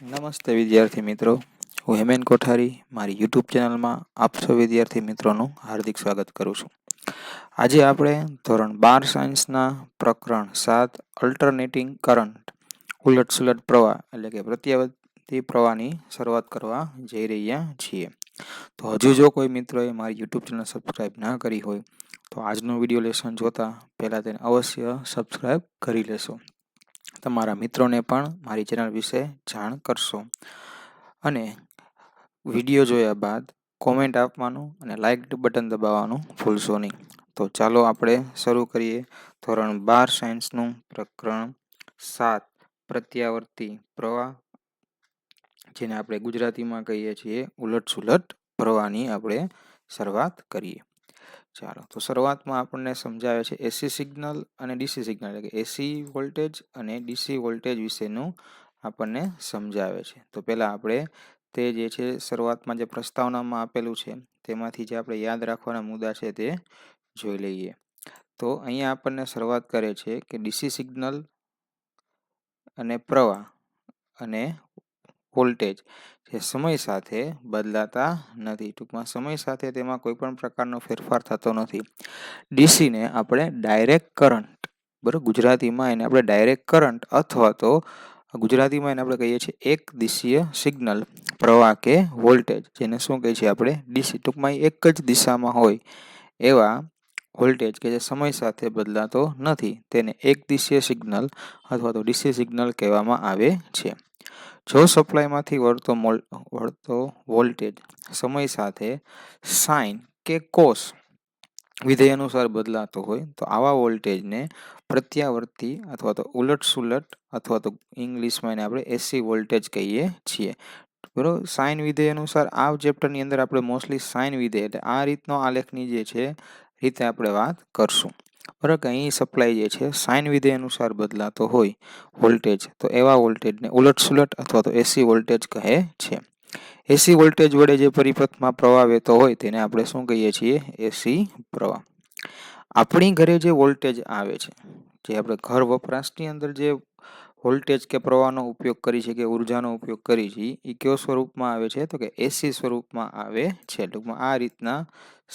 નમસ્તે વિદ્યાર્થી મિત્રો, હું હેમેન કોઠારી મારી યુટ્યુબ ચેનલમાં આપ સૌ વિદ્યાર્થી મિત્રોનું હાર્દિક સ્વાગત કરું છું. આજે આપણે ધોરણ 12 સાયન્સના પ્રકરણ 7 અલ્ટરનેટિંગ કરંટ ઉલટસુલટ પ્રવાહ એટલે કે પ્રત્યાવર્તી પ્રવાહની શરૂઆત કરવા જઈ રહ્યા છીએ. તો હજુ જો કોઈ મિત્રોએ મારી યુટ્યુબ ચેનલ સબસ્ક્રાઈબ ના કરી હોય તો આજનું વિડીયો લેસન જોતા પહેલાં તેને અવશ્ય સબસ્ક્રાઈબ કરી લેશો. તમારા મિત્રોને પણ મારી ચેનલ વિશે જાણ કરશો અને વિડીયો જોયા બાદ કોમેન્ટ આપવાનું અને લાઇક બટન દબાવવાનું ભૂલશો નહીં. તો ચાલો આપણે શરૂ કરીએ ધોરણ 12 સાયન્સનું પ્રકરણ 7 પ્રત્યાવર્તી પ્રવાહ, જેને આપણે ગુજરાતીમાં કહીએ છીએ ઉલટસુલટ પ્રવાહની આપણે શરૂઆત કરીએ. ચાલો, તો શરૂઆતમાં આપણને સમજાવે છે એસી સિગ્નલ અને ડીસી સિગ્નલ એટલે કે એસી વોલ્ટેજ અને ડીસી વોલ્ટેજ વિશેનું આપણને સમજાવે છે. તો પહેલાં આપણે તે જે છે શરૂઆતમાં જે પ્રસ્તાવનામાં આપેલું છે તેમાંથી જે આપણે યાદ રાખવાના મુદ્દા છે તે જોઈ લઈએ. તો અહીંયા આપણને શરૂઆત કરે છે કે ડીસી સિગ્નલ અને પ્રવાહ અને વોલ્ટેજ જે સમય સાથે બદલાતા નથી. ટૂંકમાં સમય સાથે તેમાં કોઈ પણ પ્રકારનો ફેરફાર થતો નથી. ડીસીને આપણે ડાયરેક્ટ કરંટ, બરાબર, ગુજરાતીમાં એને આપણે ડાયરેક્ટ કરંટ અથવા તો ગુજરાતીમાં એને આપણે કહીએ છીએ એક દિશીય સિગ્નલ પ્રવાહ કે વોલ્ટેજ, જેને શું કહીએ છીએ આપણે ડીસી. ટૂંકમાં એક જ દિશામાં હોય એવા વોલ્ટેજ કે જે સમય સાથે બદલાતો નથી તેને એક દિશીય સિગ્નલ અથવા તો ડીસી સિગ્નલ કહેવામાં આવે છે. જો સપ્લાયમાંથી વળતો વોલ્ટેજ સમય સાથે સાઇન કે કોસ વિધેય અનુસાર બદલાતો હોય તો આવા વોલ્ટેજને પ્રત્યાવર્તી અથવા તો ઉલટસુલટ અથવા તો ઇંગ્લિશમાં એને આપણે એસી વોલ્ટેજ કહીએ છીએ. બરાબર, સાઇન વિધેય અનુસાર આ ચેપ્ટરની અંદર આપણે મોસ્ટલી સાઇન વિધેય એટલે આ રીતનો આલેખની જે છે રીતે આપણે વાત કરશું. બરાબર, કે અહીં સપ્લાય જે છે સાઇન વિધેય અનુસાર બદલાતો હોય વોલ્ટેજ તો એવા વોલ્ટેજને ઉલટસુલટ અથવા તો એસી વોલ્ટેજ કહે છે. એસી વોલ્ટેજ વડે જે પરિપથમાં પ્રવાહ વહેતો હોય તેને આપણે શું કહીએ છીએ? એસી પ્રવાહ. આપણી ઘરે જે વોલ્ટેજ આવે છે, જે આપણે ઘર વપરાશની અંદર જે વોલ્ટેજ કે પ્રવાહનો ઉપયોગ કરી છે કે ઉર્જાનો ઉપયોગ કરી છે એ કયો સ્વરૂપમાં આવે છે? તો કે એસી સ્વરૂપમાં આવે છે. ટૂંકમાં આ રીતના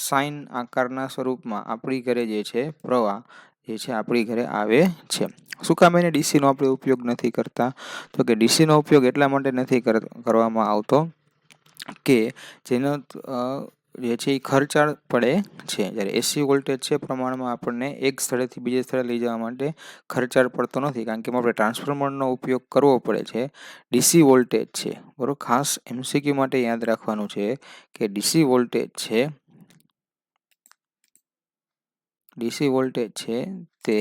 સાઇન આકારના સ્વરૂપમાં આપણી ઘરે જે છે પ્રવાહ જે છે આપણી ઘરે આવે છે. શું કામ એને ડીસીનો આપણે ઉપયોગ નથી કરતા? તો કે ડીસીનો ઉપયોગ એટલા માટે નથી કરવામાં આવતો કે જેનો જે છે એ ખર્ચાળ પડે છે. જ્યારે એસી વોલ્ટેજ છે પ્રમાણમાં આપણને એક સ્થળેથી બીજે સ્થળે લઈ જવા માટે ખર્ચાળ પડતો નથી, કારણ કે આપણે ટ્રાન્સફોર્મરનો ઉપયોગ કરવો પડે છે. ડીસી વોલ્ટેજ છે, બરાબર, ખાસ એમસીક્યુ માટે યાદ રાખવાનું છે કે ડીસી વોલ્ટેજ છે તે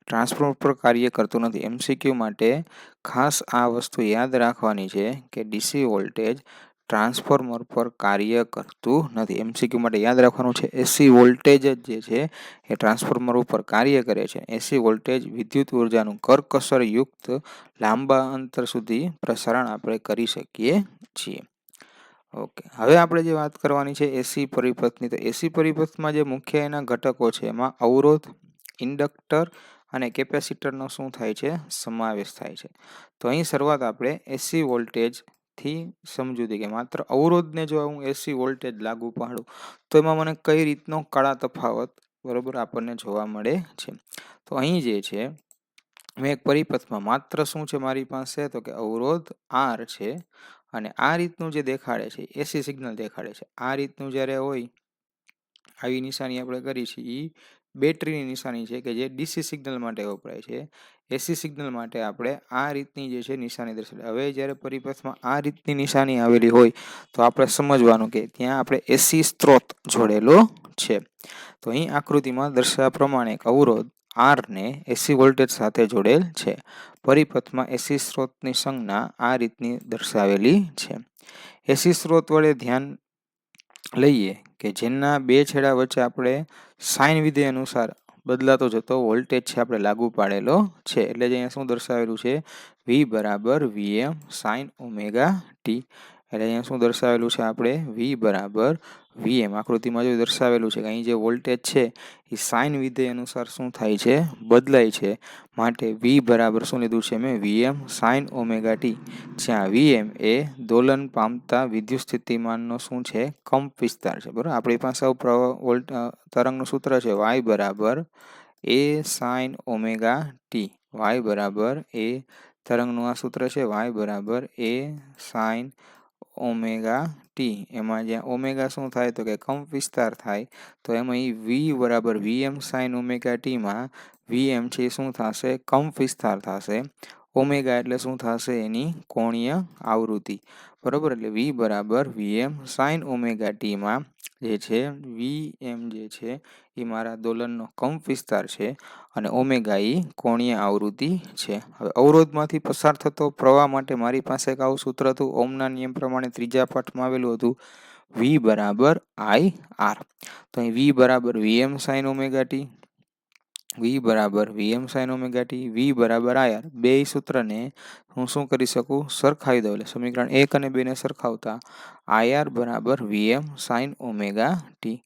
ટ્રાન્સફોર્મર પર કાર્ય કરતું નથી. એમસીક્યુ માટે ખાસ આ વસ્તુ યાદ રાખવાની છે કે ડીસી વોલ્ટેજ ટ્રાન્સફોર્મર પર કાર્ય કરતું નથી. એમસીક્યુ માટે યાદ રાખવાનું છે એસી વોલ્ટેજ જ જે છે એ ટ્રાન્સફોર્મર ઉપર કાર્ય કરે છે. એસી વોલ્ટેજ વિદ્યુત ઉર્જાનું કરકસરયુક્ત લાંબા અંતર સુધી પ્રસારણ આપણે કરી શકીએ છીએ. ઓકે, હવે આપણે જે વાત કરવાની છે એસી પરિપથની, તો એસી પરિપથમાં જે મુખ્ય એના ઘટકો છે એમાં અવરોધ, ઇન્ડક્ટર અને કેપેસિટરનો શું થાય છે? સમાવેશ થાય છે. તો અહીં શરૂઆત આપણે એસી વોલ્ટેજથી સમજૂતી કે માત્ર અવરોધને જો હું એસી વોલ્ટેજ લાગુ પાડું તો એમાં મને કઈ રીતનો કાળા તફાવત, બરોબર, આપણને જોવા મળે છે. તો અહીં જે છે મેં એક પરિપથમાં માત્ર શું છે મારી પાસે? તો કે અવરોધ આર છે અને આ રીતનું જે દેખાડે છે એસી સિગ્નલ દેખાડે છે. આ રીતનું જ્યારે હોય આવી નિશાની આપણે કરી છે એ બેટરીની નિશાની છે કે જે ડીસી સિગ્નલ માટે વપરાય છે. એસી સિગ્નલ માટે આપણે આ રીતની જે છે નિશાની દર્શાવે. હવે જ્યારે પરિપથમાં આ રીતની નિશાની આવેલી હોય તો આપણે સમજવાનું કે ત્યાં આપણે એસી સ્ત્રોત જોડેલો છે. તો અહીં આકૃતિમાં દર્શાવ્યા પ્રમાણે એક અવરોધ આરને એસી વોલ્ટેજ સાથે જોડેલ છે. પરિપથમાં એસી સ્ત્રોતની સંજ્ઞા આ રીતની દર્શાવેલી છે. એસી સ્ત્રોત વડે ધ્યાન લઈએ કે જેના બે છેડા વચ્ચે આપણે સાઇન વિધેય અનુસાર બદલાતો જતો વોલ્ટેજ છે આપણે લાગુ પાડેલો છે. એટલે જ અહીંયા શું દર્શાવેલું છે? V બરાબર VM સાઇન ઓમેગા ટી. એટલે અહીંયા શું દર્શાવેલું છે આપણે? V બરાબર વીએમ આકૃતિમાં જો દર્શાવેલું છે કે અહીં જે વોલ્ટેજ છે એ સાઇન વિધેય અનુસાર શું થાય છે, બદલાય છે. માટે વી બરાબર શું લીધું છે મેં, વીએમ સાઇન ઓમેગા ટી, જ્યાં વીએમ એ દોલન પામતા વિદ્યુત સ્થિતિમાનનો શું છે, કંપ વિસ્તાર છે. બરાબર, આપણી પાસે તરંગનું સૂત્ર છે વાય બરાબર એ સાઇન ઓમેગા ટી. વાય બરાબર એ તરંગનું આ સૂત્ર છે વાય બરાબર એ સાઇન ઓમેગા ટી. એમાં જ્યાં ઓમેગા શું થાય તો કે કંપ વિસ્તાર થાય, તો એમાં એ વી બરાબર વીએમ સાઇન ઓમેગા ટીમાં વીએમ છે એ શું થશે, કંપ વિસ્તાર થશે. ઓમેગા એટલે શું થશે, એની કોણીય આવૃત્તિ. બરાબર, એટલે વી બરાબર વીએમ સાઇન ઓમેગા ટીમાં જે છે વીએમ જે છે એ મારા દોલનનો કંપ વિસ્તાર છે અને ઓમેગા એ કોણીય આવૃત્તિ છે. હવે અવરોધમાંથી પસાર થતો પ્રવાહ માટે મારી પાસે એક આવું સૂત્ર હતું, ઓમના નિયમ પ્રમાણે ત્રીજા પાઠમાં આવેલું હતું, વી બરાબર આઈ આર. તો અહીં વી બરાબર વીએમ સાઇન ઓમેગા ટી, વી બરાબર વીએમ સાઇન ઓમેગા ટી, વી બરાબર આર. બે સૂત્રને હું શું કરી શકું, સરખાવી દઉં. એટલે સમીકરણ 1 અને 2 ને સરખાવતા આર બરાબર વીએમ સાઇન ઓમેગા ટી.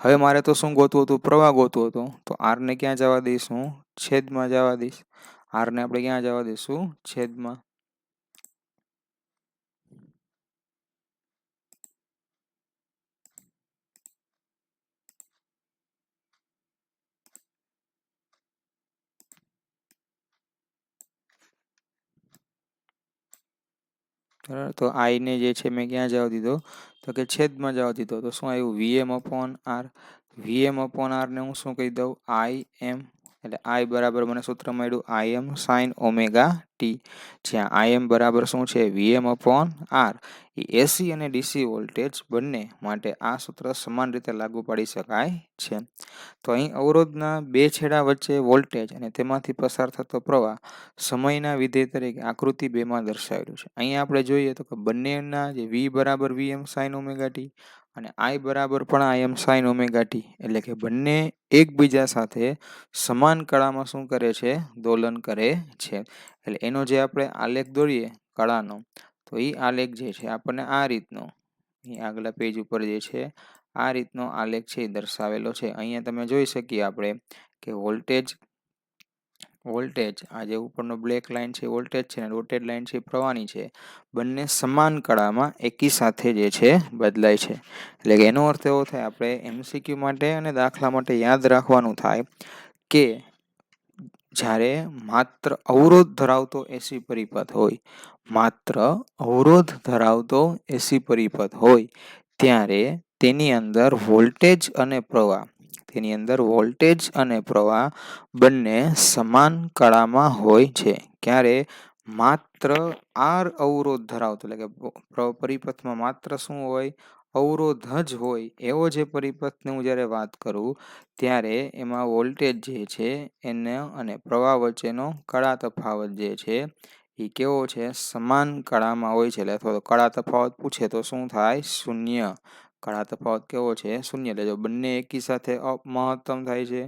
હવે મારે તો શું ગોતવું હતું, પ્રવાહ ગોતવો હતો. તો આરને ક્યાં જવા દઈશું, છેદમાં જવા દઈશ. આરને આપણે ક્યાં જવા દઈશું, છેદમાં. બરાબર, તો આઈને જે છે મેં ક્યાં જવા દીધો, તો કે છેદમાં જવા દીધો. તો શું આવ્યું, VM upon R. VM upon આરને હું શું કહી દઉં, આઈ એમ. એટલે આઈ બરાબર મને સૂત્ર મળ્યું આઈ એમ સાઇન ઓમેગા ટી, જ્યાં આઈ એમ બરાબર શું છે, વીએમ અપોન આર. એ એસી અને ડીસી વોલ્ટેજ બંને માટે આ સૂત્ર સમાન રીતે લાગુ પાડી શકાય છે. તો અહીં અવરોધના બે છેડા વચ્ચે વોલ્ટેજ અને તેમાંથી પસાર થતો પ્રવાહ સમયના વિધેય તરીકે આકૃતિ 2માં દર્શાવેલું છે. અહીંયા આપણે જોઈએ તો કે બંનેના જે વી બરાબર વીએમ સાઇન ઓમેગા ટી અને આઈ બરાબર પણ આઈ એમ સાઇન ઓમેગા ટી, એટલે કે બંને એકબીજા સાથે સમાન કળામાં શું કરે છે, દોલન કરે છે. એટલે એનો જે આપણે આલેખ દોરીએ કળાનો, તો એ આલેખ જે છે આપણને આ રીતનો, આગલા પેજ ઉપર જે છે આ રીતનો આલેખ છે એ દર્શાવેલો છે. અહીંયા તમે જોઈ શકીએ આપણે કે વોલ્ટેજ આ જે ઉપરનો બ્લેક લાઇન છે વોલ્ટેજ છે, અને ડોટેડ લાઇન છે પ્રવાહની છે, બંને સમાન કળામાં એકી સાથે જે છે બદલાય છે. એટલે કે એનો અર્થ એવો થાય, આપણે એમસીક્યુ માટે અને દાખલા માટે યાદ રાખવાનું થાય કે જ્યારે માત્ર અવરોધ ધરાવતો એસી પરિપથ હોય, માત્ર અવરોધ ધરાવતો એસી પરિપથ હોય ત્યારે તેની અંદર વોલ્ટેજ અને પ્રવાહ બંને સમાન કળામાં હોય છે. ક્યારે, માત્ર આર અવરોધ ધરાવતો, એટલે કે પરિપથમાં માત્ર શું હોય, અવરોધ જ હોય એવો જે પરિપથની હું જ્યારે વાત કરું ત્યારે એમાં વોલ્ટેજ જે છે એને અને પ્રવાહ વચ્ચેનો કળા તફાવત જે છે એ કેવો છે, સમાન કળામાં હોય છે. એટલે અથવા તો કળા તફાવત પૂછે તો શું થાય, શૂન્ય. કળા તફાવત કેવો છે, શૂન્ય. એટલે જો બંને એકી સાથે મહત્તમ થાય છે,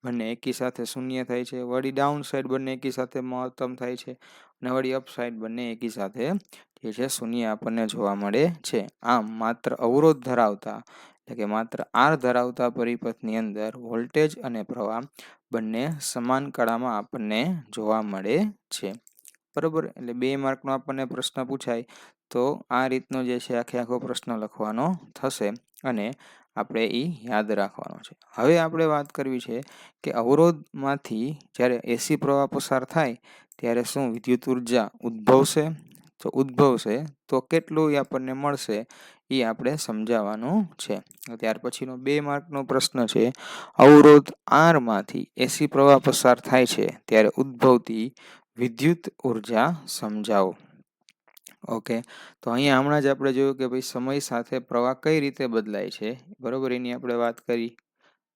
બંને એકી સાથે શૂન્ય થાય છે, વળી ડાઉન સાઈડ બંને એકી સાથે મહત્તમ થાય છે, અને વળી અપ સાઈડ બંને એકી સાથે જે છે શૂન્ય આપણને જોવા મળે છે. આમ માત્ર અવરોધ ધરાવતા, એટલે કે માત્ર આર ધરાવતા પરિપથની અંદર વોલ્ટેજ અને પ્રવાહ બંને સમાન કળામાં આપણને જોવા મળે છે. બરોબર, એટલે 2 માર્કનો આપણને પ્રશ્ન પૂછાય તો આ રીતનો જે છે આખો પ્રશ્ન લખવાનો થશે અને આપણે એ યાદ રાખવાનો છે. હવે આપણે વાત કરવી છે કે અવરોધમાંથી જ્યારે એસી પ્રવાહ પસાર થાય ત્યારે શું વિદ્યુત ઉર્જા ઉદ્ભવશે, તો કેટલું એ આપણને મળશે એ આપણે સમજાવવાનું છે. ત્યાર પછીનો 2 માર્કનો પ્રશ્ન છે, અવરોધ આરમાંથી એસી પ્રવાહ પસાર થાય છે ત્યારે ઉદ્ભવતી વિદ્યુત ઉર્જા સમજાવો. ઓકે, તો અહીંયા હમણાં જ આપણે જોયું કે ભાઈ સમય સાથે પ્રવાહ કઈ રીતે બદલાય છે. બરોબર, એની આપણે વાત કરી.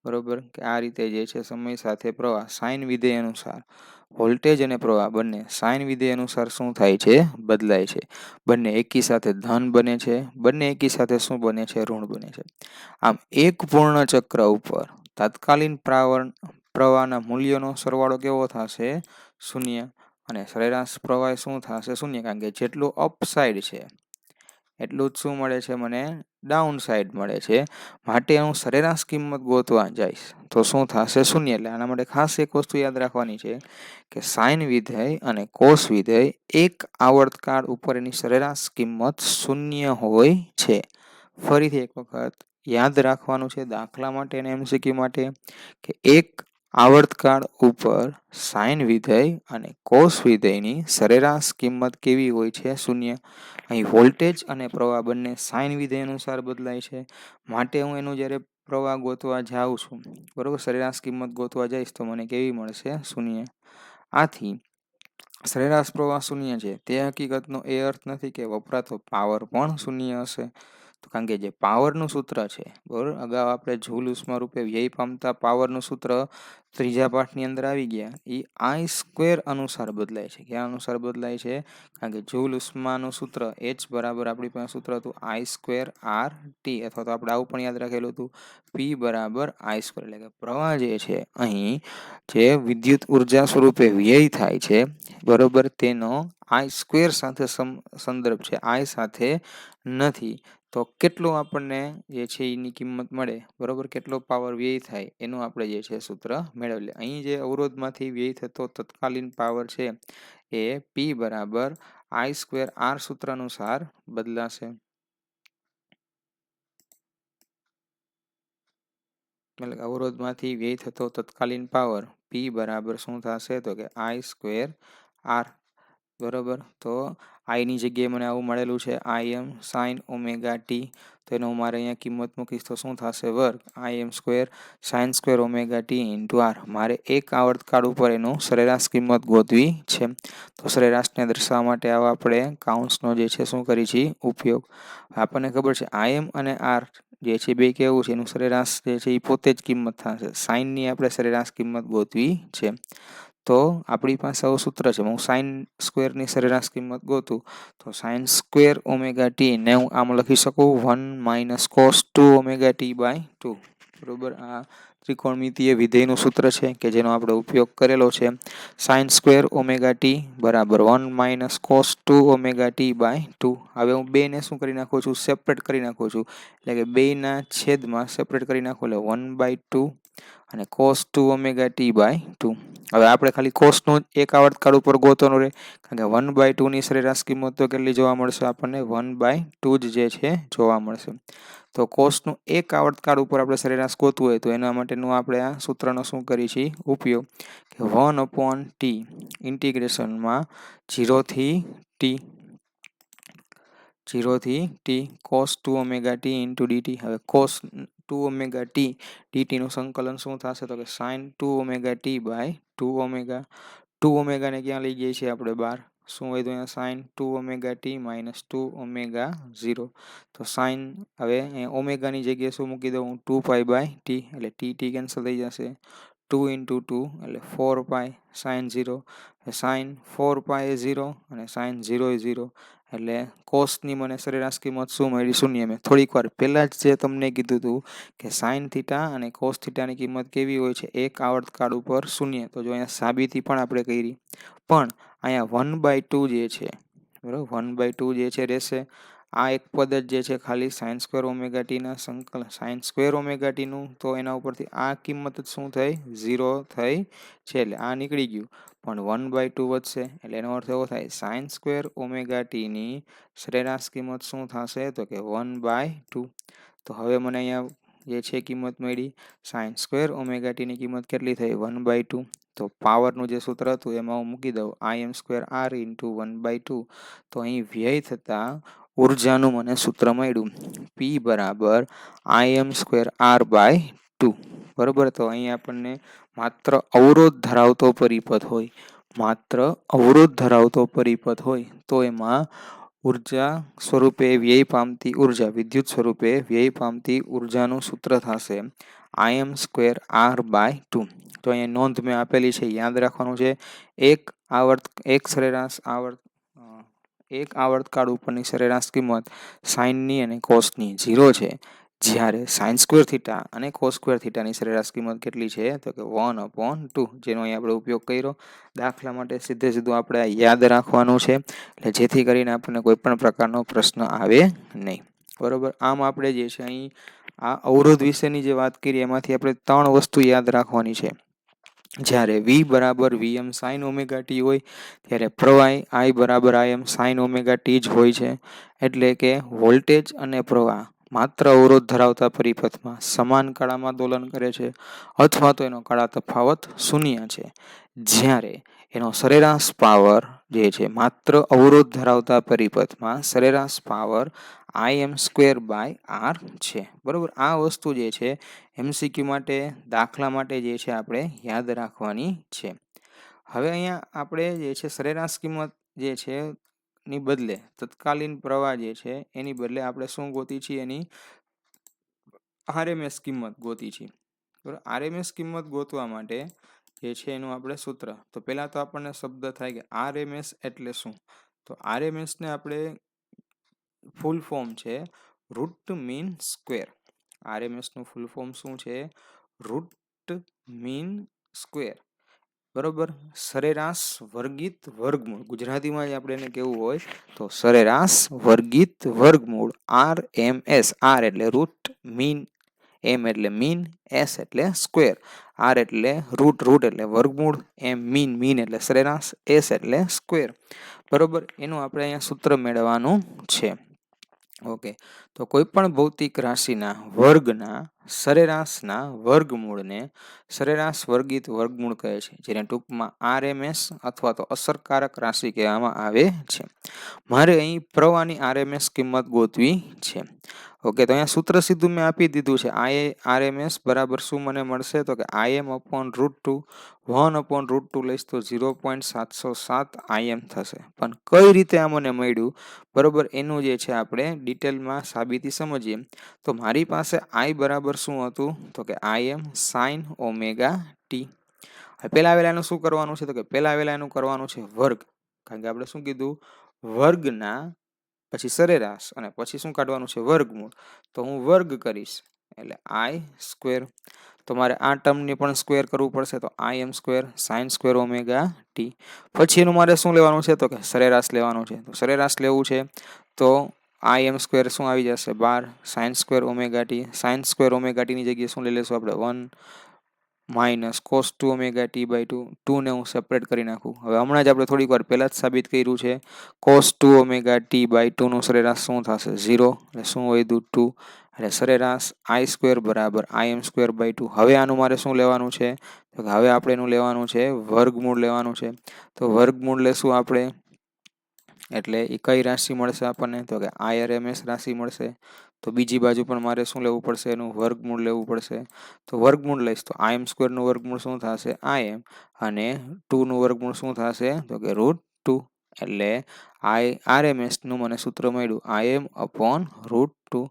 બરોબર, કે આ રીતે જે છે સમય સાથે પ્રવાહ સાઇન વિધેય અનુસાર વોલ્ટેજ અને પ્રવાહ બંને સાઇન વિધેય અનુસાર શું થાય છે, બદલાય છે. બંને એકી સાથે ધન બને છે, બંને એકી સાથે શું બને છે, ઋણ બને છે. આમ એક પૂર્ણ ચક્ર ઉપર તાત્કાલિક પ્રવાહના મૂલ્યોનો સરવાળો કેવો થશે, શૂન્ય. અને સરેરાશ પ્રવાહ શું થશે, શૂન્ય. કારણ કે જેટલું અપ સાઈડ છે એટલું જ શું મળે છે મને? ડાઉન સાઈડ મળે છે. માટે હું સરેરાશ કિંમત ગોતવા જઈશ તો શું થશે? શૂન્ય. એટલે આના માટે ખાસ એક વસ્તુ યાદ રાખવાની છે કે સાઇન વિધેય અને કોસ વિધેય એક આવર્તકાળ ઉપર એની સરેરાશ કિંમત શૂન્ય હોય છે. ફરીથી એક વખત યાદ રાખવાનું છે દાખલા માટે અને MCQ માટે કે એક આવર્તકાળ ઉપર સાઇન વિધેય અને કોસ વિધેયની સરેરાશ કિંમત કેવી હોય છે? શૂન્ય. અહીં વોલ્ટેજ અને પ્રવાહ બંને સાઇન વિધેય અનુસાર બદલાય છે. માટે હું એનું જ્યારે પ્રવાહ ગોતવા જાઉં છું, બરોબર, સરેરાશ કિંમત ગોતવા જઈશ તો મને કેવી મળશે? શૂન્ય. આથી સરેરાશ પ્રવાહ શૂન્ય છે તે હકીકતનો એ અર્થ નથી કે વપરાતો પાવર પણ શૂન્ય હશે. તો કારણ કે જે પાવરનું સૂત્ર છે, બરોબર, અગાઉ આપણે જૂલ ઉષ્મા રૂપે વ્યય પામતા પાવરનું સૂત્ર ત્રીજા પાઠની અંદર આવી ગયા. એ I² અનુસાર બદલાય છે. ક્યાં અનુસાર બદલાય છે? કારણ કે જૂલ ઉષ્માનું સૂત્ર H બરાબર આપણી પાસે સૂત્ર હતું I² RT, અથવા તો આપણે આવું પણ યાદ રાખેલું હતું P બરાબર I². એટલે કે પ્રવાહ જે છે અહીં જે વિદ્યુત ઉર્જા સ્વરૂપે વ્યય થાય છે, બરોબર, તેનો I² સાથે સંદર્ભ છે, I સાથે નથી. તો કેટલું આપણને જે છે એની કિંમત મળે, બરોબર, કેટલો પાવર વ્યય થાય એનું આપણે જે છે સૂત્ર મેળવી લે. અહીં જે અવરોધમાંથી વ્યય થતો તત્કાલીન પાવર છે એ P બરાબર I² R સૂત્ર અનુસાર બદલાશે. એટલે અવરોધમાંથી વ્યય થતો તત્કાલીન પાવર P બરાબર શું થશે? તો કે I² R, બરોબર. તો આઈની જગ્યાએ મને આવું મળેલું છે Im sin ωt, તો એનો હું મારે અહીંયા કિંમત મૂકીશ તો શું થશે? વર્ગ Im² sin² ωt into R. મારે એક આવર્તકાળ ઉપર એનું સરેરાશ કિંમત ગોતવી છે. તો સરેરાશને દર્શાવવા માટે આવા આપણે કાઉન્સનો જે છે શું કરી છીએ? ઉપયોગ. આપણને ખબર છે Im અને R જે છે બે કેવું છે? એનું સરેરાશ જે છે એ પોતે જ કિંમત થશે. સાઇનની આપણે સરેરાશ કિંમત ગોતવી છે. તો આપણી પાસે આવું સૂત્ર છે. હું sin² સરેરાશ કિંમત ગોતું તો sin² ωt ને હું આમ લખી શકું 1 - cos 2 ωt/2, બરોબર. આ ત્રિકોણમિતિય વિધેયનું સૂત્ર છે કે જેનો આપણે ઉપયોગ કરેલો છે. sin² ωt બરાબર 1 - cos 2 ωt/2. હવે હું બેને શું કરી નાખું છું? સેપરેટ કરી નાખું છું. એટલે કે બેના છેદમાં સેપરેટ કરી નાખું એટલે 1/2 અને cos 2 ωt/2. હવે આપણે ખાલી કોસનું એક આવર્તકાળ ઉપર ગોતવાનું રહે, કારણ કે 1/2 ની સરેરાશ કિંમત તો કેટલી જોવા મળશે આપણને? 1/2 જ જે છે જોવા મળશે. તો કોસનું એક આવર્તકાળ ઉપર આપણે સરેરાશ ગોતવું હોય તો એના માટેનું આપણે આ સૂત્રનો શું કરીએ છીએ? ઉપયોગ. કે 1/t ઇન્ટિગ્રેશનમાં 0 થી t cos 2 ωt into dt. હવે cos 2 ωt dt નું સંકલન શું થશે? તો કે sin 2 ωt/2 ઓમેગા. 2 ઓમેગાને ક્યાં લઈ જઈએ છીએ આપણે? બહાર. શું હોય તો અહીંયા sin 2 ωt - 2 ઓમેગા 0. તો sin, હવે ઓમેગાની જગ્યાએ શું મૂકી દઉં હું? 2π/t, એટલે t કેન્સલ થઈ જશે. 2 × 2 એટલે 4π sin 0. sin 4π એ 0 અને sin 0 એ 0. એટલે કોસની મને સરેરાશ કિંમત શું મળી? શૂન્ય. મેં થોડીક વાર પહેલાં જ જે તમને કીધું હતું કે સાઇન થીટા અને કોસ થીટાની કિંમત કેવી હોય છે? એક આવર્તકાળ ઉપર શૂન્ય. તો જો અહીંયા સાબિતી પણ આપણે કરી. પણ અહીંયા 1/2 જે છે, બરાબર, 1/2 જે છે રહેશે. આ એક પદ જ જે છે ખાલી sin² ωtના સંકલન sin² ωtનું, તો એના ઉપરથી આ કિંમત જ શું થઈ? 0 થઈ છે. એટલે આ નીકળી ગયું. પણ 1/2 વધશે એટલે એનો અર્થ એવો થાય sin² ωtની સરેરાશ કિંમત શું થશે? તો કે 1/2. તો હવે મને અહીંયા જે છે કિંમત મળી sin² ωtની કિંમત કેટલી થઈ? 1/2. તો પાવરનું જે સૂત્ર હતું એમાં હું મૂકી દઉં Im² R ઇન્ટુ 1/2. તો અહીં વ્યય થતાં ઉર્જાનું મને સૂત્ર મળ્યું P બરાબર Im² R/2, બરોબર. તો અહીં આપણને માત્ર અવરોધ ધરાવતો પરિપથ હોય તો એમાં ઉર્જા સ્વરૂપે વ્યય પામતી ઉર્જા, વિદ્યુત સ્વરૂપે વ્યય પામતી ઉર્જાનું સૂત્ર થશે Im² R/2. તો અહીંયા નોંધ મેં આપેલી છે, યાદ રાખવાનું છે. એક આવર્તકાળ ઉપરની સરેરાશ કિંમત સાઇનની અને કોસની 0 છે. જ્યારે સાઇન સ્ક્વેર થીટા અને કોસ સ્ક્વેર થીટાની સરેરાશ કિંમત કેટલી છે તો કે 1/2, જેનો અહીં આપણે ઉપયોગ કર્યો. દાખલા માટે સીધું આપણે આ યાદ રાખવાનું છે, એટલે જેથી કરીને આપણને કોઈ પણ પ્રકારનો પ્રશ્ન આવે નહીં. બરોબર. આમ આપણે જે છે અહીં આ અવરોધ વિશેની જે વાત કરી એમાંથી આપણે 3 વસ્તુ યાદ રાખવાની છે. જ્યારે V બરાબર Vm sin ઓમેગા ટી હોય ત્યારે પ્રવાહ I બરાબર Im sin ઓમેગા ટી જ હોય છે. એટલે કે વોલ્ટેજ અને પ્રવાહ માત્ર અવરોધ ધરાવતા પરિપથમાં સમાન કાળામાં દોલન કરે છે અથવા તો એનો કાળા તફાવત શૂન્ય છે. જ્યારે એનો સરેરાશ પાવર જે છે માત્ર અવરોધ ધરાવતા પરિપથમાં સરેરાશ પાવર Im² R છે. બરોબર. આ વસ્તુ જે છે MCQ માટે, દાખલા માટે જે છે આપણે યાદ રાખવાની છે. હવે અહીંયા આપણે જે છે સરેરાશ કિંમત જે છે ની બદલે તત્કાલીન પ્રવાહ જે છે એની બદલે આપણે શું ગોતી છીએ, એની RMS કિંમત ગોતી છીએ. બરાબર. RMS કિંમત ગોતવા માટે જે છે એનું આપણે સૂત્ર, તો પહેલાં તો આપણને શબ્દ થાય કે RMS એટલે શું. તો RMS ને આપણે ફૂલ ફોર્મ છે રૂટ મીન સ્ક્વેર. RMS નું ફૂલ ફોર્મ શું છે? Root mean square. બરોબર. સરેરાશ વર્ગિત વર્ગમૂળ. ગુજરાતીમાં આપણે એને કેવું હોય તો સરેરાશ વર્ગિત વર્ગમૂળ RMS. R એટલે રૂટ, મીન, M એટલે મીન, S એટલે સ્ક્વેર, R એટલે રૂટ, રૂટ એટલે વર્ગમૂળ, M મીન, મીન એટલે સરેરાશ, S એટલે સ્ક્વેર. બરોબર. એનું આપણે અહીંયા સૂત્ર મેળવવાનું છે. ઓકે. તો કોઈ પણ ભૌતિક રાશિના વર્ગના સરેરાશના વર્ગમૂળને સરેરાશ વર્ગિત વર્ગમૂળ કહે છે, જેને ટૂંકમાં RMS અથવા તો અસરકારક રાશિ કહેવામાં આવે છે. મારે અહીં પ્રવાહની RMS કિંમત ગોતવી છે. ઓકે. તો અહીંયા સૂત્ર સીધું મેં આપી દીધું છે. RMS બરાબર શું મને મળશે તો કે Im/√2. 1/√2 લઈશ તો 0.707 Im થશે. પણ કઈ રીતે આ મને મળ્યું, બરોબર, એનું જે છે આપણે ડિટેલમાં સાબિતી સમજીએ. તો મારી પાસે I બરાબર શું હતું તો કે Im sin ઓમેગા ટી. પહેલા વેલાનું શું કરવાનું છે તો કે પહેલા વેલાનું કરવાનું છે વર્ગ, કારણ કે આપણે શું કીધું, વર્ગના પછી સરેરાશ અને પછી શું કાઢવાનું છે વર્ગમૂળ. તો હું વર્ગ કરીશ એટલે I². તો મારે આ ટર્મની પણ સ્ક્વેર કરવું પડશે, તો Im² sin² ઓમેગા ટી. પછી એનું મારે શું લેવાનું છે તો કે સરેરાશ લેવાનું છે. તો સરેરાશ લેવું છે તો Im² શું આવી જશે 12 sin² omega T. sin² omega ટીની જગ્યાએ શું લઈ લેશું આપણે 1 - cos² ઓમેગા ટી/2. 2 ને હું સેપરેટ કરી નાખું. હવે હમણાં જ આપણે થોડીક વાર પહેલાં જ સાબિત કર્યું છે cos² ઓમેગા ટી/2 નું સરેરાશ શું થશે 0, એટલે શું વધ્યું 2, એટલે સરેરાશ I² બરાબર Im²/2. હવે આનું મારે શું લેવાનું છે તો કે હવે આપણે એનું લેવાનું છે વર્ગમૂળ લેવાનું છે. તો વર્ગમૂળ લેશું આપણે એટલે એ કઈ રાશિ મળશે આપણને તો કે IRMS રાશિ મળશે. તો બીજી બાજુ પણ મારે શું લેવું પડશે, એનું વર્ગમૂળ લેવું પડશે. તો વર્ગમૂળ લઈશ તો Im² નું વર્ગમૂળ શું થશે Im, અને 2 નું વર્ગમૂળ શું થશે તો કે √2. એટલે RMS નું મને સૂત્ર મળ્યું Im/√2.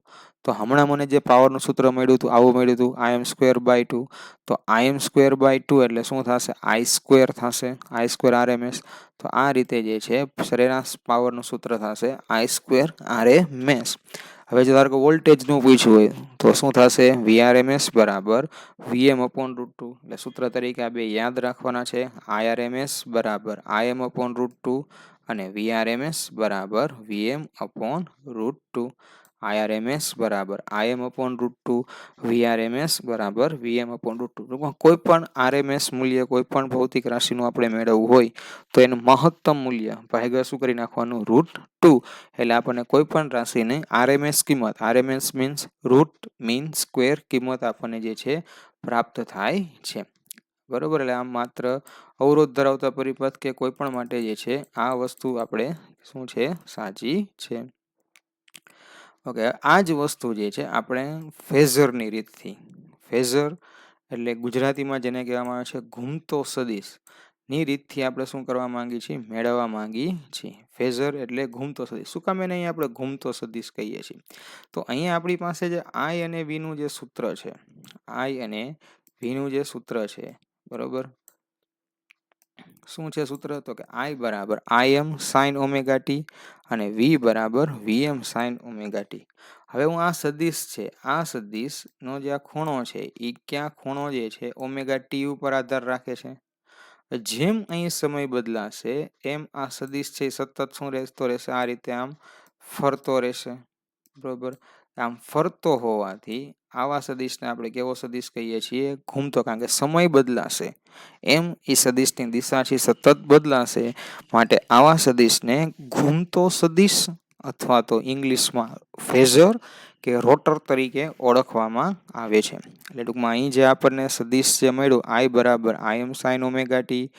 તો હમણાં મને જે પાવરનું સૂત્ર મળ્યું હતું આવું મળ્યું હતું Im²/2. તો Im²/2 એટલે શું થશે I² થશે, I² RMS. તો આ રીતે જે છે સરેરાશ પાવરનું સૂત્ર થશે I² RMS. હવે જો ધારો કે વોલ્ટેજનું પૂછ્યું હોય તો શું થશે VRMS બરાબર Vm/√2. એટલે સૂત્ર તરીકે આ બે યાદ રાખવાના છે. IRMS બરાબર Im/√2 અને VRMS બરાબર Vm/√2. IRMS બરાબર Im/√2, VRMS બરાબર Vm/√2. કોઈ પણ RMS મૂલ્ય કોઈ પણ ભૌતિક રાશિનું આપણે મેળવવું હોય તો એનું મહત્તમ મૂલ્ય ભાગ્યા શું કરી નાખવાનું √2. એટલે આપણને કોઈ પણ રાશિની RMS કિંમત, RMS means root mean square કિંમત આપણને જે છે પ્રાપ્ત થાય છે. બરોબર. એટલે આમ માત્ર અવરોધ ધરાવતા પરિપથ કે કોઈ પણ માટે જે છે આ વસ્તુ આપણે શું છે સાચી છે. ઓકે. આ જ વસ્તુ જે છે આપણે ફેઝરની રીતથી, ફેઝર એટલે ગુજરાતીમાં જેને કહેવામાં આવે છે ઘૂમતો સદિશ ની રીતથી આપણે શું કરવા માંગીએ છીએ, મેળવવા માંગીએ છીએ. ફેઝર એટલે ઘૂમતો સદિશ. શું કામ એને અહીંયા આપણે ઘૂમતો સદિશ કહીએ છીએ? તો અહીંયા આપણી પાસે જે I અને V નું જે સૂત્ર છે, I અને V નું જે સૂત્ર છે, બરોબર, શું છે સૂત્ર? તો કે I બરાબર Im sin ઓમેગા ટી અને V બરાબર Vm sin ઓમેગા ટી. હવે હું આ સદિશ છે, આ સદિશનો જે આ ખૂણો છે એ ક્યાં ખૂણો જે છે ઓમેગા ટી ઉપર આધાર રાખે છે. જેમ અહીં સમય બદલાશે એમ આ સદિશ છે એ સતત શું રહેતો રહેશે? આ રીતે આમ ફરતો રહેશે. બરોબર, આમ ફરતો હોવાથી આવા સદિશને આપણે કેવો સદિશ કહીએ છીએ? ઘૂમતો. કારણ કે સમય બદલાશે એમ એ સદિશની દિશા છે સતત બદલાશે, માટે આવા સદિશને ઘૂમતો સદિશ અથવા તો ઇંગ્લિશમાં ફેઝર કે રોટર તરીકે ઓળખવામાં આવે છે. એટલે ટૂંકમાં અહીં જે આપણને સદિશ જે મળ્યું I બરાબર Im sin omega T,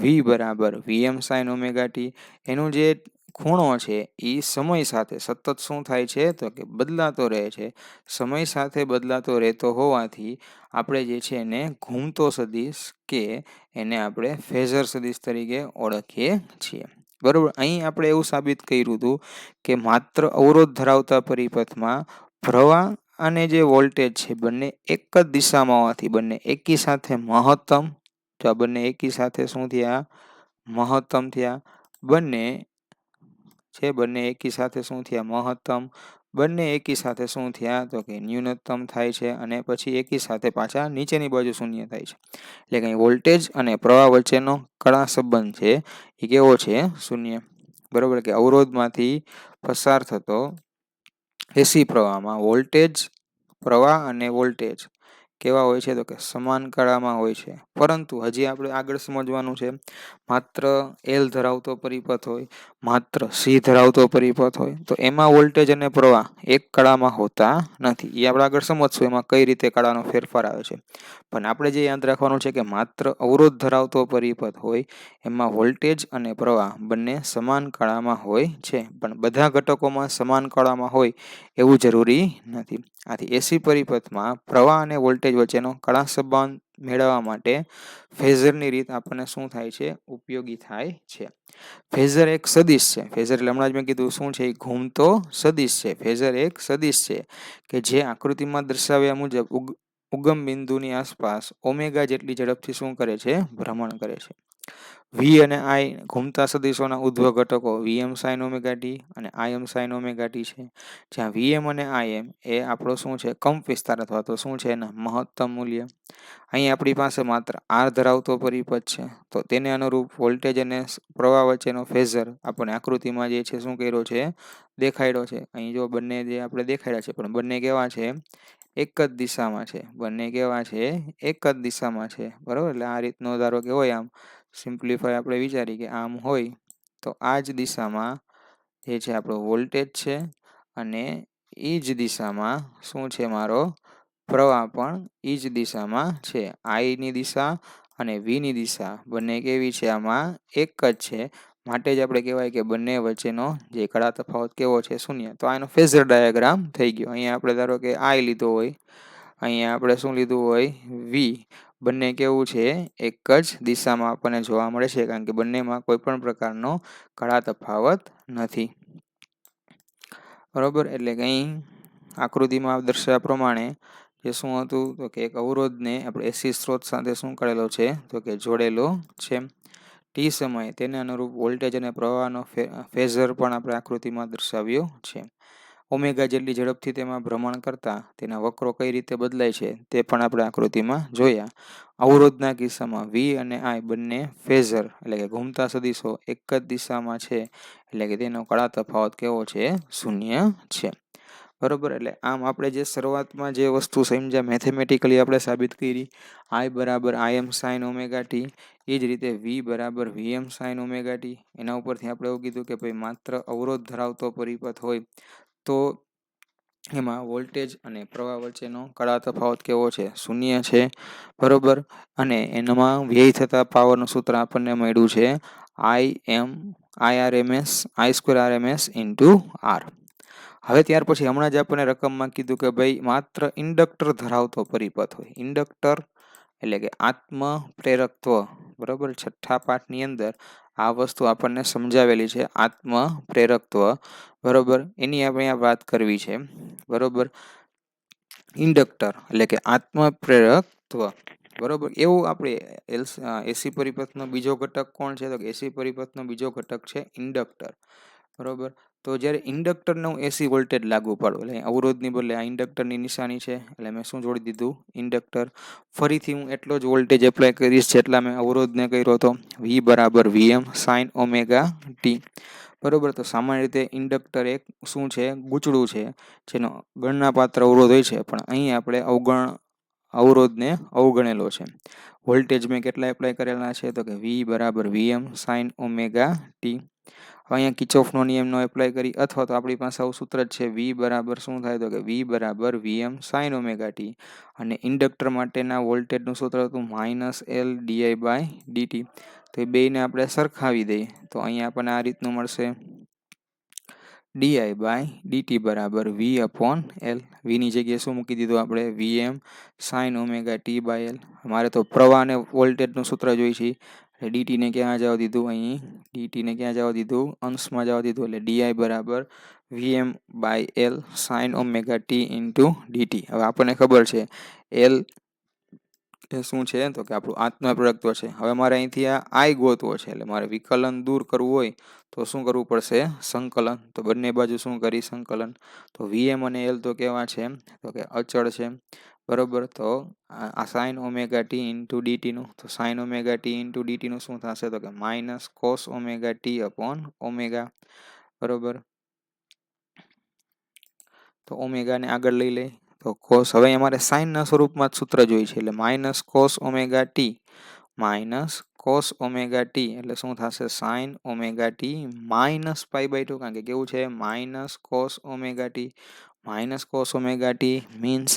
V બરાબર Vm sin ઓમેગા ટી, એનું જે ખૂણો છે એ સમય સાથે સતત શું થાય છે? તો કે બદલાતો રહે છે. સમય સાથે બદલાતો રહેતો હોવાથી આપણે જે છે એને ઘૂમતો સદિશ કે એને આપણે ફેઝર સદિશ તરીકે ઓળખીએ છીએ. બરોબર, અહીં આપણે એવું સાબિત કર્યું હતું કે માત્ર અવરોધ ધરાવતા પરિપથમાં પ્રવાહ અને જે વોલ્ટેજ છે બંને એક જ દિશામાં હોવાથી બંને એકી સાથે મહત્તમ, તો આ બંને એકી સાથે શું થયા? મહત્તમ થયા. બંને એકી સાથે શું થયા? મહત્તમ. બંને એકી સાથે શું થયા? તો કે ન્યૂનતમ થાય છે, અને પછી એકી સાથે પાછા નીચેની બાજુ શૂન્ય થાય છે. એટલે કે વોલ્ટેજ અને પ્રવાહ વચ્ચેનો કળા સંબંધ છે એ કેવો છે? શૂન્ય. બરોબર, કે અવરોધમાંથી પસાર થતો એસી પ્રવાહમાં વોલ્ટેજ, પ્રવાહ અને વોલ્ટેજ કેવા હોય છે? તો કે સમાન કળામાં હોય છે. પરંતુ હજી આપણે આગળ સમજવાનું છે. માત્ર L ધરાવતો પરિપથ હોય, માત્ર C ધરાવતો પરિપથ હોય તો એમાં વોલ્ટેજ અને પ્રવાહ એક કળામાં હોતા નથી. એ આપણે આગળ સમજશું એમાં કઈ રીતે કળાનો ફેરફાર આવે છે. પણ આપણે જે યાદ રાખવાનું છે કે માત્ર અવરોધ ધરાવતો પરિપથ હોય એમાં વોલ્ટેજ અને પ્રવાહ બંને સમાન કળામાં હોય છે, પણ બધા ઘટકોમાં સમાન કળામાં હોય એવું જરૂરી નથી. આથી એસી પરિપથમાં પ્રવાહ અને વોલ્ટેજ વચ્ચેનો કળા સંબંધ મેળવવા માટે ફેઝરની રીત આપણને શું થાય છે? ઉપયોગી થાય છે. ફેઝર એક સદિશ છે. ફેઝર એટલે હમણાં જ મેં કીધું શું છે? એ ઘૂમતો સદિશ છે. ફેઝર એક સદિશ છે કે જે આકૃતિમાં દર્શાવ્યા મુજબ ઉગમ બિંદુની આસપાસ ઓમેગા જેટલી ઝડપથી શું કરે છે? ભ્રમણ કરે છે. V અને I ઘૂમતા સદિશોના ઉધ્વ ઘટકો Vm sin ઓમેગા ટી અને Im sin ઓમેગા ટી છે. જ્યાં Vm અને Im એ આપણો શું છે? કંપ વિસ્તાર અથવા તો શું છે એના મહત્તમ મૂલ્ય. અહીં આપણી પાસે માત્ર R ધરાવતો પરિપથ છે, તો તેને અનુરૂપ વોલ્ટેજ અને પ્રવાહ વચ્ચેનો ફેઝર આપણે આકૃતિમાં જે છે શું કર્યો છે? દેખાડ્યો છે. અહીં જો બંને જે આપણે દેખાડ્યા છે, પણ બંને કેવા છે? એક જ દિશામાં છે. બંને કેવા છે? એક જ દિશામાં છે. બરોબર, એટલે આ રીતનો ધારો કે હોય, આમ સિમ્પ્લિફાય આપણે વિચારીએ કે આમ હોય તો આ જ દિશામાં જે છે આપણો વોલ્ટેજ છે, અને એ જ દિશામાં શું છે? મારો પ્રવાહ પણ એ જ દિશામાં છે. આઈની દિશા અને વીની દિશા બંને કેવી છે? આમાં એક જ છે. માટે જ આપણે કહેવાય કે બંને વચ્ચેનો જે કળા તફાવત કેવો છે? શૂન્ય. તો આનો ફેઝર ડાયાગ્રામ થઈ ગયો. અહીંયા આપણે ધારો કે આઈ લીધો હોય, અહીંયા આપણે શું લીધું હોય? વી. બંને કેવું છે? એક જ દિશામાં આપણને જોવા મળે છે, કારણ કે બંનેમાં કોઈ પણ પ્રકારનો કળા તફાવત નથી. બરોબર, એટલે કે અહીં આકૃતિમાં દર્શાવ્યા પ્રમાણે જે શું હતું? તો કે એક અવરોધને આપણે એસી સ્ત્રોત સાથે શું કરેલો છે? તો કે જોડેલો છે. ટી સમયે તેને અનુરૂપ વોલ્ટેજ અને પ્રવાહનો ફેઝર પણ આપણે આકૃતિમાં દર્શાવ્યો છે. ઓમેગા જેટલી ઝડપથી તેમાં ભ્રમણ કરતા તેના વક્રો કઈ રીતે બદલાય છે તે પણ આપણે આકૃતિમાં જોયા. અવરોધના કિસ્સામાં V અને I બંને ફેઝર એટલે કે ઘૂમતા સદિશો એક જ દિશામાં છે, એટલે કે તેનો કળા તફાવત કેવો છે? શૂન્ય છે. બરોબર, એટલે આમ આપણે જે શરૂઆતમાં જે વસ્તુ સમજ્યા મેથેમેટિકલી આપણે સાબિત કરી, I બરાબર Im sin ઓમેગા ટી, એ જ રીતે V બરાબર Vm sin ઓમેગા ટી. એના ઉપરથી આપણે એવું કીધું કે ભાઈ માત્ર અવરોધ ધરાવતો પરિપથ હોય તો એમાં વોલ્ટેજ અને પ્રવાહ વચ્ચેનો કળા તફાવત કેવો છે? શૂન્ય છે. બરોબર, અને એનામાં વ્યય થતા પાવરનું સૂત્ર આપણને મળ્યું છે I square RMS into R. હવે ત્યાર પછી હમણાં જ આપણને રકમમાં કીધું કે ભાઈ માત્ર ઇન્ડક્ટર ધરાવતો પરિપથ હોય. ઇન્ડક્ટર એટલે કે આત્મ પ્રેરકત્વ. બરોબર, છઠ્ઠા પાઠની અંદર આ વસ્તુ આપણને સમજાવેલી છે, આત્મ પ્રેરકત્વ. બરોબર, એની આપણે અહીંયા વાત કરવી છે. બરોબર, ઇન્ડક્ટર એટલે કે આત્મ પ્રેરકત્વ. બરોબર. એવું આપણે એસી પરિપથનો બીજો ઘટક કોણ છે? તો કે એસી પરિપથનો બીજો ઘટક છે ઇન્ડક્ટર. બરોબર. તો જ્યારે ઇન્ડક્ટરને હું એસી વોલ્ટેજ લાગુ પાડું, એટલે અવરોધની બદલે આ ઇન્ડક્ટરની નિશાની છે, એટલે મેં શું જોડી દીધું? ઇન્ડક્ટર. ફરીથી હું એટલો જ વોલ્ટેજ એપ્લાય કરીશ જેટલા મેં અવરોધને કર્યો હતો. V બરાબર VM સાઇન ઓમેગા ટી. બરોબર. તો સામાન્ય રીતે ઇન્ડક્ટર એક શું છે? ગૂંચળું છે, જેનો ગણનાપાત્ર અવરોધ હોય છે, પણ અહીં આપણે અવરોધને અવગણેલો છે. વોલ્ટેજ મેં કેટલા એપ્લાય કરેલા છે? તો કે V બરાબર VM સાઇન ઓમેગા ટી. અહીંયા કિર્ચોફનો નિયમનો એપ્લાય કરી, અથવા તો આપણી પાસે આવું સૂત્ર જ છે, V બરાબર શું થાય? તો કે V બરાબર VM સાઇન ઓમેગા ટી. અને ઇન્ડક્ટર માટેના વોલ્ટેજનું સૂત્ર હતું -L di/dt. તો એ બેયને આપણે સરખાવી દઈએ તો અહીંયા આપણને આ રીતનું મળશે, di/dt બરાબર V/L. Vની જગ્યાએ શું મૂકી દીધું આપણે? VM sine omega t/L. મારે તો પ્રવાહ અને વોલ્ટેજનું સૂત્ર જોઈ છે, એટલે ડીટીને ક્યાં જવા દીધું? અહીં ડીટીને ક્યાં જવા દીધું? અંશમાં જવા દીધું, એટલે ડી બરાબર VM/L sign omega t into DT. હવે આપણને ખબર છે એલ એ શું છે? તો કે આપણું આત્મપ્રદત્વ છે. હવે મારે અહીંથી આ આઈ ગોતવો છે, એટલે મારે વિકલન દૂર કરવું હોય તો શું કરવું પડશે? સંકલન. તો બંને બાજુ શું કરી? સંકલન. તો VM અને એલ તો કેવા છે? તો કે અચળ છે. બરોબર. તો આ સાઇન ઓમેગા ટી ઇન્ટુ ડીટીનું, તો સાઇન ઓમેગા ટી ઇન્ટુ ડીટીનું શું થશે? તો કે minus cos omega T upon omega. બરોબર. તો ઓમેગાને આગળ લઈ લે તો કોસ. હવે અમારે સાઇનના સ્વરૂપમાં જ સૂત્ર જોઈ છે, એટલે minus cos omega t minus cos omega t એટલે શું થશે? Sine omega t minus π/2. કારણ કે કેવું છે? Minus cos omega t. Minus cos omega t means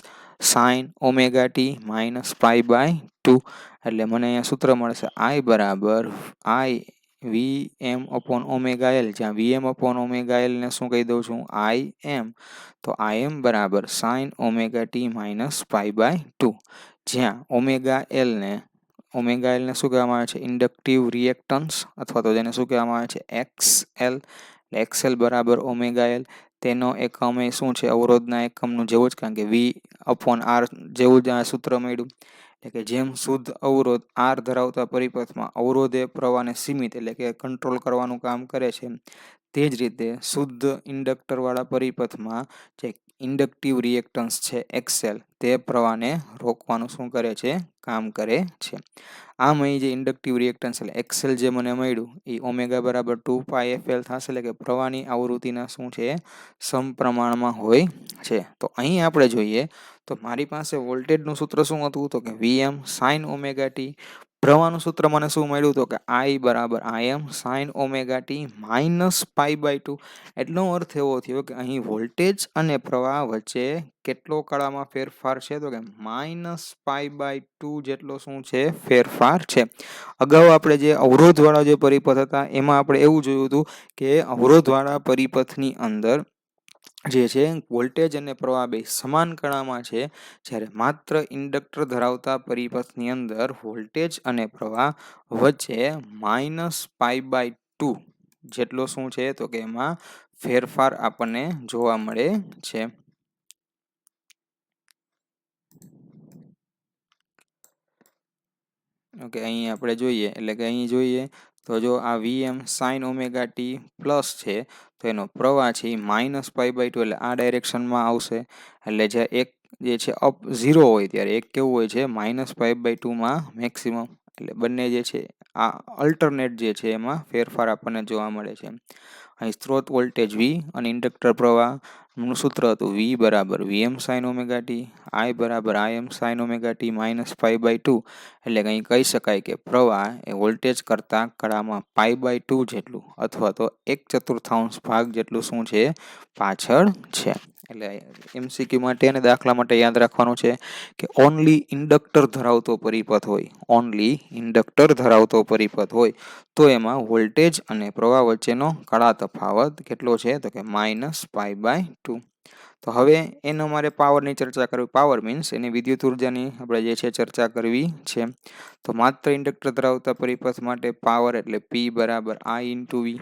sine omega t minus π/2. એટલે મને અહીંયા સૂત્ર મળશે I બરાબર Vm/ઓમેગા L, જ્યાં Vm/ઓમેગા L ને શું કહી દઉં છું? Im. તો Im બરાબર સાઇન ઓમેગા ટી માઇનસ π/2, જ્યાં ઓમેગા Lને શું કહેવામાં આવે છે? ઇન્ડક્ટિવ રિએક્ટન્સ, અથવા તો જેને શું કહેવામાં આવે છે? XL. XL બરાબર ઓમેગા L. તેનો એકમ એ શું છે? અવરોધના એકમનું જેવું જ, કારણ કે V/R જેવું જ આ સૂત્ર મળ્યું. એટલે કે જેમ શુદ્ધ અવરોધ R ધરાવતા પરિપથમાં અવરોધે પ્રવાહને સીમિત એટલે કે કંટ્રોલ કરવાનું કામ કરે છે, તે જ રીતે શુદ્ધ ઇન્ડક્ટરવાળા પરિપથમાં જે ઇન્ડક્ટિવ રિએક્ટન્સ છે XL, તે પ્રવાહને રોકવાનું શું કરે છે? કામ કરે છે. આમ અહીં જે ઇન્ડક્ટિવ રિએક્ટન્સ એટલે XL જે મને મળ્યું એ ઓમેગા બરાબર 2πfL થશે, એટલે કે પ્રવાહની આવૃત્તિના શું છે? સમપ્રમાણમાં હોય છે. તો અહીં આપણે જોઈએ તો મારી પાસે વોલ્ટેજનું સૂત્ર શું હતું? તો કે VM સાઇન ઓમેગા ટી. પ્રવાહનું સૂત્ર મને શું મળ્યું? તો કે I બરાબર Im sine omega t minus π/2. એટલો અર્થ એવો થયો કે અહીં વોલ્ટેજ અને પ્રવાહ વચ્ચે કેટલો કળામાં ફેરફાર છે? તો કે માઇનસ π/2 જેટલો શું છે? ફેરફાર છે. અગાઉ આપણે જે અવરોધવાળા જે પરિપથ હતા એમાં આપણે એવું જોયું હતું કે અવરોધવાળા પરિપથની અંદર જે છે વોલ્ટેજ અને પ્રવાહ બે સમાન કળામાં છે, જ્યારે માત્ર ઇન્ડક્ટર ધરાવતા પરિપથની અંદર વોલ્ટેજ અને પ્રવાહ વચ્ચે માઇનસ π/2 જેટલો શું છે? તો કે એમાં ફેરફાર આપણને જોવા મળે છે. ઓકે, અહીં આપણે જોઈએ, એટલે કે અહીં જોઈએ તો જો આ VM sine omega T plus છે, તો એનો પ્રવાહ છે એ માઇનસ π/2 એટલે આ ડાયરેક્શનમાં આવશે. એટલે જે એક જે છે અપ 0 હોય ત્યારે એક કેવું હોય છે? માઇનસ π/2માં મેક્સિમમ. એટલે બંને જે છે આ અલ્ટરનેટ જે છે એમાં ફેરફાર આપણને જોવા મળે છે. અહીં સ્ત્રોત વોલ્ટેજ V અને ઇન્ડક્ટર પ્રવાહનું સૂત્ર હતું V બરાબર VM sine omega t, I બરાબર Im sine omega t minus π/2. એટલે કંઈ કહી શકાય કે પ્રવાહ એ વોલ્ટેજ કરતાં કળામાં π/2 જેટલું, અથવા તો 1/4 ભાગ જેટલું શું છે? પાછળ છે. એટલે MCQ માટે અને દાખલા માટે યાદ રાખવાનું છે કે ઓનલી ઇન્ડક્ટર ધરાવતો પરિપથ હોય તો એમાં વોલ્ટેજ અને પ્રવાહ વચ્ચેનો કળા તફાવત કેટલો છે? તો કે માઇનસ π/2. તો હવે એનો મારે પાવરની ચર્ચા કરવી, પાવર મીન્સ એની વિદ્યુત ઉર્જાની આપણે જે છે ચર્ચા કરવી છે. તો માત્ર ઇન્ડક્ટર ધરાવતા પરિપથ માટે પાવર એટલે P બરાબર I ઇન્ટુ વી.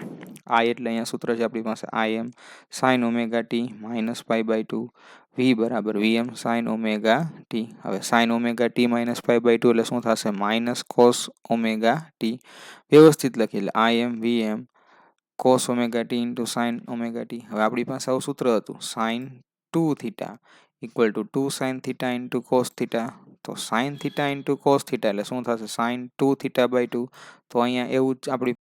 I એટલે અહીંયા સૂત્ર છે આપણી પાસે Im sine omega t minus π/2, V બરાબર Vm સાઇન ઓમેગા ટી. હવે સાઇન ઓમેગા ટી માઇનસ π/2 એટલે શું થશે? Minus cos omega t. વ્યવસ્થિત લખી એટલે Im Vm cos omega t into sine omega t. હવે આપણી પાસે આવું સૂત્ર હતું sine 2 theta equal to 2 sine theta into cos theta. તો sine theta into cos theta એટલે શું થશે? સાઇન 2 થીટા/2. તો અહીંયા એવું જ આપણી